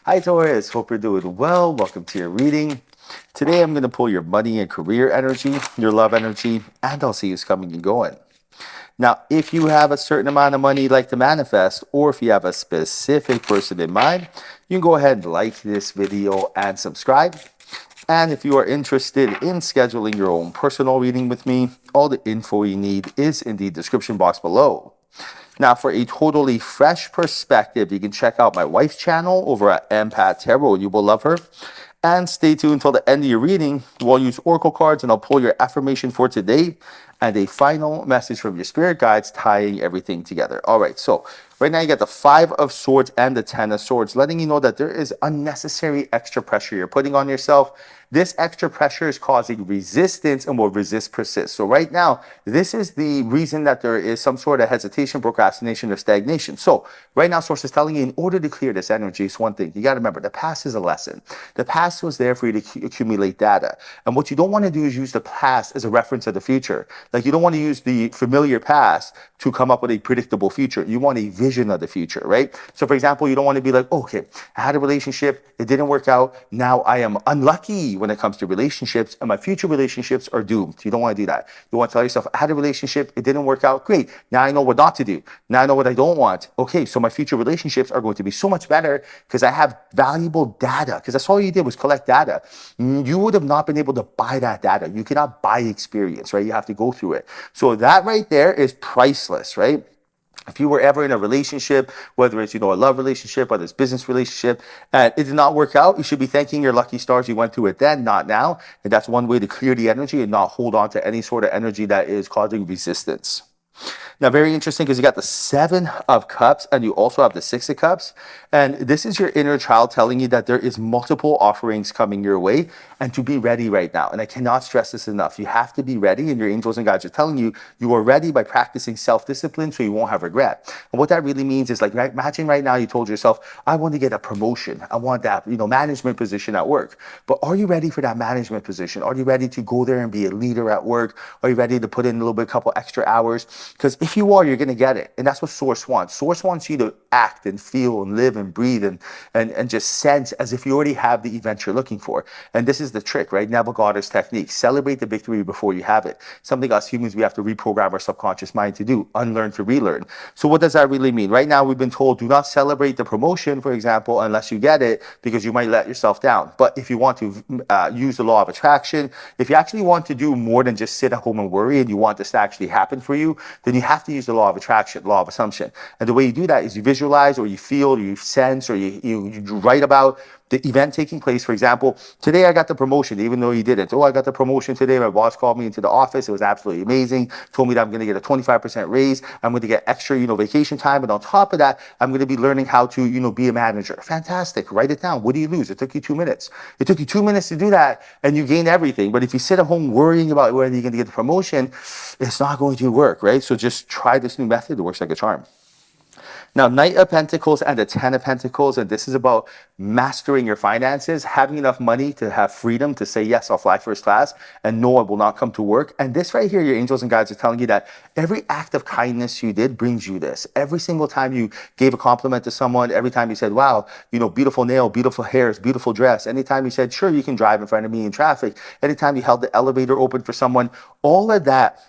Hi Taurus, hope you're doing well. Welcome to your reading. Today I'm going to pull your money and career energy, your love energy, and I'll see who's coming and going. Now, if you have a certain amount of money you'd like to manifest, or if you have a specific person in mind, you can go ahead and like this video and subscribe. And if you are interested in scheduling your own personal reading with me, all the info you need is in the description box below. Now, for a totally fresh perspective, you can check out my wife's channel over at Empath Tarot. You will love her. And stay tuned until the end of your reading. We'll use oracle cards and I'll pull your affirmation for today and a final message from your spirit guides tying everything together. All right, so right now you got the Five of Swords and the Ten of Swords, letting you know that there is unnecessary extra pressure you're putting on yourself. This extra pressure is causing resistance and will resist persist. So right now, this is the reason that there is some sort of hesitation, procrastination, or stagnation. So right now, Source is telling you, in order to clear this energy, it's one thing. You got to remember, the past is a lesson. The past was there for you to accumulate data. And what you don't want to do is use the past as a reference of the future. Like, you don't want to use the familiar past to come up with a predictable future. You want a vision of the future, right? So for example, you don't want to be like, okay, I had a relationship, it didn't work out, now I am unlucky when it comes to relationships, and my future relationships are doomed. You don't want to do that. You want to tell yourself, I had a relationship, it didn't work out, great. Now I know what not to do. Now I know what I don't want. Okay, so my future relationships are going to be so much better because I have valuable data, because that's all you did was collect data. You would have not been able to buy that data. You cannot buy experience, right? You have to go through it. So that right there is priceless, right? If you were ever in a relationship, whether it's, a love relationship, whether it's business relationship, and it did not work out, you should be thanking your lucky stars you went through it then, not now. And that's one way to clear the energy and not hold on to any sort of energy that is causing resistance. Now, very interesting because you got the Seven of Cups and you also have the Six of Cups. And this is your inner child telling you that there is multiple offerings coming your way and to be ready right now. And I cannot stress this enough. You have to be ready, and your angels and guides are telling you you are ready by practicing self-discipline so you won't have regret. And what that really means is, like, imagine right now you told yourself, I want to get a promotion. I want that, management position at work. But are you ready for that management position? Are you ready to go there and be a leader at work? Are you ready to put in a little bit, a couple extra hours? Because if you are, you're going to get it. And that's what Source wants. Source wants you to act and feel and live and breathe and just sense as if you already have the event you're looking for. And this is the trick, right? Neville Goddard's technique. Celebrate the victory before you have it. Something us humans, we have to reprogram our subconscious mind to do. Unlearn to relearn. So what does that really mean? Right now, we've been told do not celebrate the promotion, for example, unless you get it, because you might let yourself down. But if you want to use the law of attraction, if you actually want to do more than just sit at home and worry and you want this to actually happen for you, then you have to use the law of attraction, law of assumption. And the way you do that is you visualize or you feel or you sense or you write about the event taking place. For example, today I got the promotion, even though you didn't. Oh, I got the promotion today. My boss called me into the office. It was absolutely amazing. Told me that I'm going to get a 25% raise. I'm going to get extra, vacation time. And on top of that, I'm going to be learning how to, be a manager. Fantastic. Write it down. What do you lose? It took you 2 minutes. It took you 2 minutes to do that and you gain everything. But if you sit at home worrying about whether you're going to get the promotion, it's not going to work, right? So just try this new method. It works like a charm. Now, Knight of Pentacles and the Ten of Pentacles, and this is about mastering your finances, having enough money to have freedom to say, yes, I'll fly first class, and no, I will not come to work. And this right here, your angels and guides are telling you that every act of kindness you did brings you this. Every single time you gave a compliment to someone, every time you said, wow, beautiful nail, beautiful hairs, beautiful dress, anytime you said, sure, you can drive in front of me in traffic, anytime you held the elevator open for someone, all of that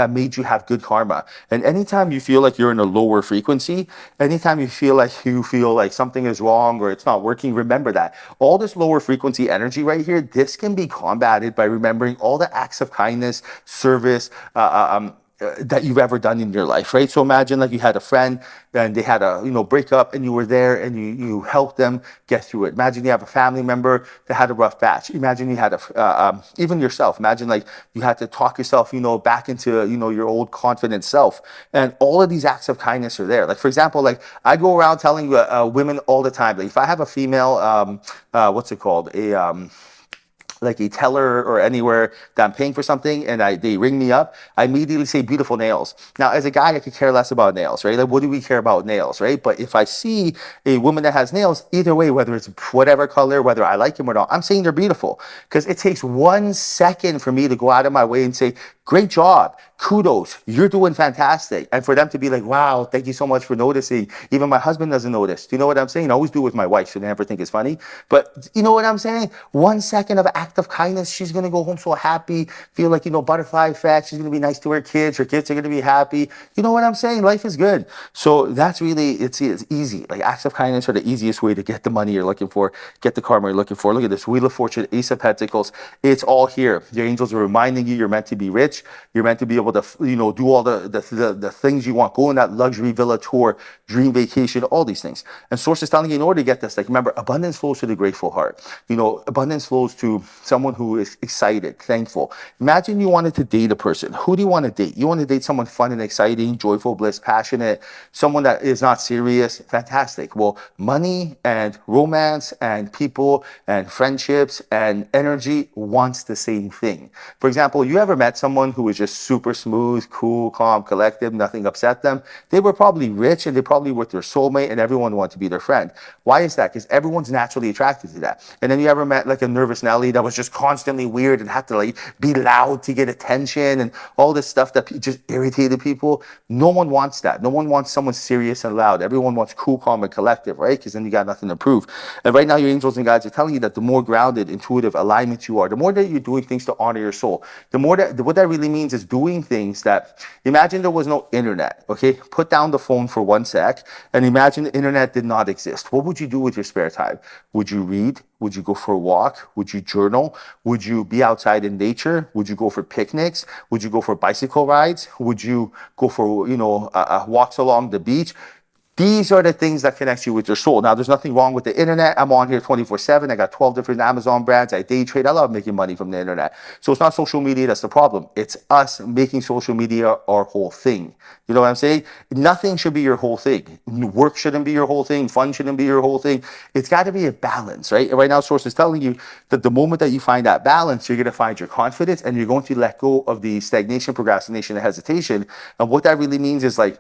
made you have good karma. And anytime you feel like you're in a lower frequency, anytime you feel like something is wrong or it's not working, remember that. All this lower frequency energy right here, this can be combated by remembering all the acts of kindness, service, that you've ever done in your life, right? So imagine like you had a friend and they had a breakup and you were there and you helped them get through it. Imagine you have a family member that had a rough patch. Imagine you had even yourself. Imagine like you had to talk yourself back into your old confident self. And all of these acts of kindness are there. Like for example, like I go around telling women all the time, like if I have a female what's it called, like a teller or anywhere that I'm paying for something and they ring me up, I immediately say beautiful nails. Now, as a guy, I could care less about nails, right? Like, what do we care about nails, right? But if I see a woman that has nails, either way, whether it's whatever color, whether I like them or not, I'm saying they're beautiful because it takes 1 second for me to go out of my way and say, great job. Kudos. You're doing fantastic. And for them to be like, wow, thank you so much for noticing. Even my husband doesn't notice. Do you know what I'm saying? I always do it with my wife, so they never think it's funny. But you know what I'm saying? 1 second of act of kindness, she's going to go home so happy, feel like, butterfly effect. She's going to be nice to her kids. Her kids are going to be happy. You know what I'm saying? Life is good. So that's really, it's easy. Like acts of kindness are the easiest way to get the money you're looking for, get the karma you're looking for. Look at this. Wheel of Fortune, Ace of Pentacles. It's all here. Your angels are reminding you you're meant to be rich. You're meant to be able to, do all the things you want. Go on that luxury villa tour, dream vacation, all these things. And Source is telling you in order to get this, like remember, abundance flows to the grateful heart. Abundance flows to someone who is excited, thankful. Imagine you wanted to date a person. Who do you want to date? You want to date someone fun and exciting, joyful, bliss, passionate, someone that is not serious. Fantastic. Well, money and romance and people and friendships and energy wants the same thing. For example, you ever met someone who was just super smooth, cool, calm, collective, nothing upset them? They were probably rich and they probably were their soulmate and everyone wanted to be their friend. Why is that? Because everyone's naturally attracted to that. And then you ever met like a nervous Nelly that was just constantly weird and had to like be loud to get attention and all this stuff that just irritated people? No one wants that. No one wants someone serious and loud. Everyone wants cool, calm, and collective, right? Because then you got nothing to prove. And right now your angels and guides are telling you that the more grounded, intuitive alignment you are, the more that you're doing things to honor your soul, the more that, what that really means is doing things that, imagine there was no internet, okay? Put down the phone for 1 sec and imagine the internet did not exist. What would you do with your spare time? Would you read? Would you go for a walk? Would you journal? Would you be outside in nature? Would you go for picnics? Would you go for bicycle rides? Would you go for, walks along the beach? These are the things that connect you with your soul. Now, there's nothing wrong with the internet. I'm on here 24/7. I got 12 different Amazon brands. I day trade. I love making money from the internet. So it's not social media that's the problem. It's us making social media our whole thing. You know what I'm saying? Nothing should be your whole thing. Work shouldn't be your whole thing. Fun shouldn't be your whole thing. It's got to be a balance, right? And right now, Source is telling you that the moment that you find that balance, you're going to find your confidence and you're going to let go of the stagnation, procrastination, and hesitation. And what that really means is like,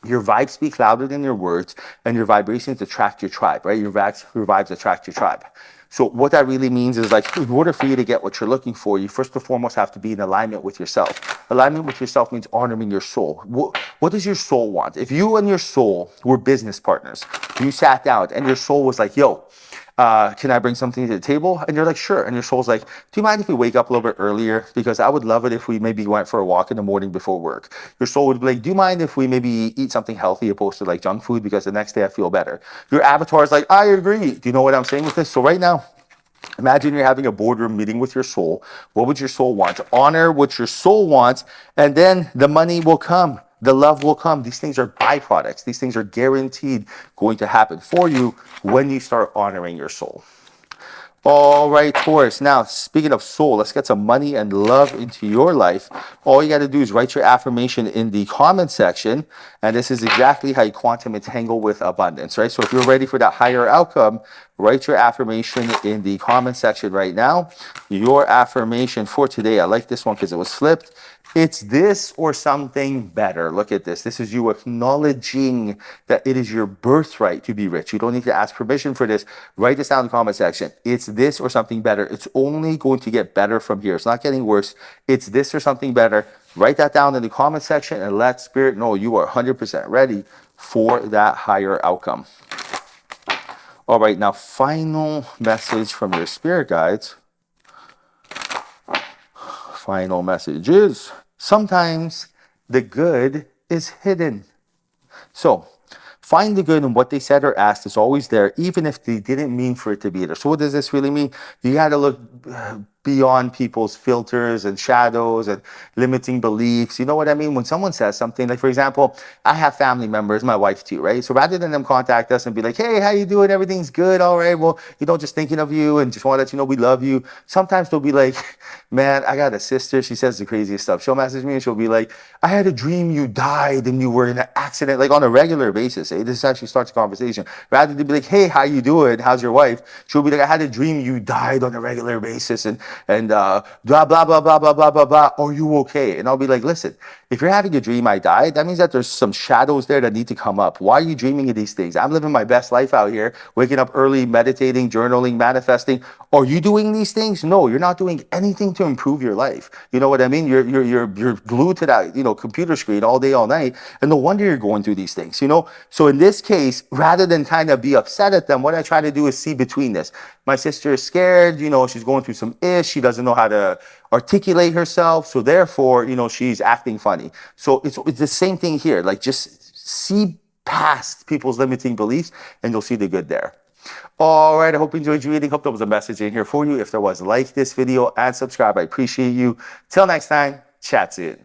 your vibes speak louder than your words, and your vibrations attract your tribe, right? Your vibes attract your tribe. So what that really means is like, in order for you to get what you're looking for, you first and foremost have to be in alignment with yourself. Alignment with yourself means honoring your soul. What does your soul want? If you and your soul were business partners, you sat down and your soul was like, yo, can I bring something to the table? And you're like, sure. And your soul's like, do you mind if we wake up a little bit earlier? Because I would love it if we maybe went for a walk in the morning before work. Your soul would be like, do you mind if we maybe eat something healthy opposed to like junk food? Because the next day I feel better. Your avatar is like, I agree. Do you know what I'm saying with this? So right now, imagine you're having a boardroom meeting with your soul. What would your soul want? Honor what your soul wants, and then the money will come. The love will come. These things are byproducts. These things are guaranteed going to happen for you when you start honoring your soul. All right, Taurus. Now, speaking of soul, let's get some money and love into your life. All you got to do is write your affirmation in the comment section. And this is exactly how you quantum entangle with abundance, right? So if you're ready for that higher outcome, write your affirmation in the comment section right now. Your affirmation for today, I like this one because it was flipped. It's this or something better. Look at this. This is you acknowledging that it is your birthright to be rich. You don't need to ask permission for this. Write this down in the comment section. It's this or something better. It's only going to get better from here. It's not getting worse. It's this or something better. Write that down in the comment section and let Spirit know you are 100% ready for that higher outcome. All right, now final message from your spirit guides. Final message is, sometimes the good is hidden. So find the good in what they said or asked is always there, even if they didn't mean for it to be there. So what does this really mean? You got to look beyond people's filters and shadows and limiting beliefs. You know what I mean? When someone says something, like for example, I have family members, my wife too, right? So rather than them contact us and be like, hey, how you doing? Everything's good. All right. Well, just thinking of you and just want to let you know we love you. Sometimes they'll be like, man, I got a sister. She says the craziest stuff. She'll message me and she'll be like, I had a dream you died and you were in an accident, like on a regular basis. Eh? This actually starts a conversation. Rather than be like, hey, how you doing? How's your wife? She'll be like, I had a dream you died on a regular basis and and blah, blah, blah, blah, blah, blah, blah, blah. Are you okay? And I'll be like, listen, if you're having a dream I died, that means that there's some shadows there that need to come up. Why are you dreaming of these things? I'm living my best life out here, waking up early, meditating, journaling, manifesting. Are you doing these things? No, you're not doing anything to improve your life. You know what I mean? You're glued to that, computer screen all day, all night. And no wonder you're going through these things, So in this case, rather than kind of be upset at them, what I try to do is see between this. My sister is scared, she's going through some ish. She doesn't know how to articulate herself. So therefore, she's acting funny. So it's the same thing here. Like, just see past people's limiting beliefs and you'll see the good there. All right, I hope you enjoyed your reading. Hope there was a message in here for you. If there was, like this video and subscribe. I appreciate you. Till next time, chat soon.